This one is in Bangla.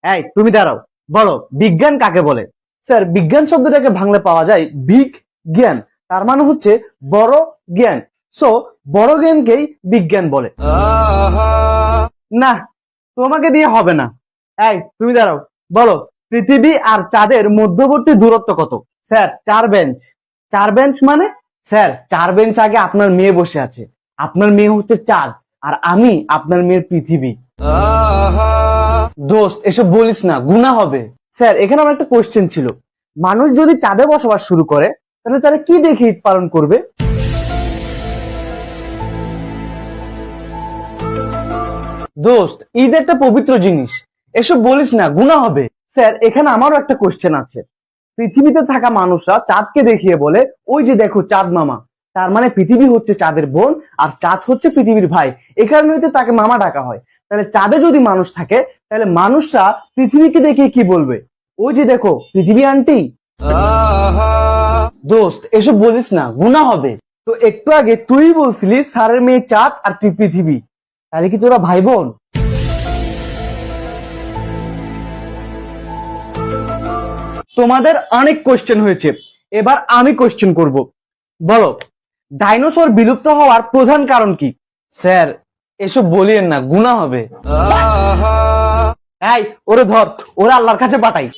এই তুমি দাঁড়াও, বলো বিজ্ঞান কাকে বলে? স্যার, বিজ্ঞান শব্দটাকে ভাঙলে পাওয়া যায় বিগ জ্ঞান, তার মানে হচ্ছে বড় জ্ঞান। সো বড় জ্ঞানকেই বিজ্ঞান বলে। না, তোমাকে দিয়ে হবে না। এই তুমি দাঁড়াও, বলো পৃথিবী আর চাঁদের মধ্যবর্তী দূরত্ব কত? Sir, 4 bench. 4 বেঞ্চ মানে? স্যার, 4 বেঞ্চ আগে আপনার মেয়ে বসে আছে। আপনার মেয়ে হচ্ছে চাঁদ, আর আমি আপনার মেয়ের পৃথিবী। দোস্ত, এসব বলিস না, গুনাহ হবে। স্যার, এখানে আমার একটা কোশ্চেন ছিল, মানুষ যদি চাঁদে বসবাস শুরু করে তাহলে তারা কি দেখে ঈদ পালন করবে? দোস্ত, ঈদ একটা পবিত্র জিনিস, এসব বলিস না, গুনাহ হবে। স্যার, এখানে আমারও একটা কোশ্চেন আছে, পৃথিবীতে থাকা মানুষরা চাঁদকে দেখিয়ে বলে ওই যে দেখো চাঁদ মামা, তার মানে পৃথিবী হচ্ছে চাঁদের বোন আর চাঁদ হচ্ছে পৃথিবীর ভাই, এ কারণেই তো তাকে মামা ডাকা হয়। তাহলে চাঁদে যদি মানুষ থাকে, তাহলে মানুষরা পৃথিবীকে দেখে কি বলবে? ওই যে দেখো পৃথিবী আন্টি। দোস্ত, এসব বলিস না, গুনাহ হবে। তো একটু আগে তুই বলছিলি স্যারের মেয়ে চাঁদ আর তুই পৃথিবী, তাহলে কি তোরা ভাই বোন? তোমাদের অনেক কোশ্চেন হয়েছে, এবার আমি কোশ্চেন করব। বলো, ডাইনোসর বিলুপ্ত হওয়ার প্রধান কারণ কি? স্যার, এসব বলিয়েন না, গুনাহ হবে। এই, ওরে ধর, ওরা আল্লাহর কাছে পাঠাই।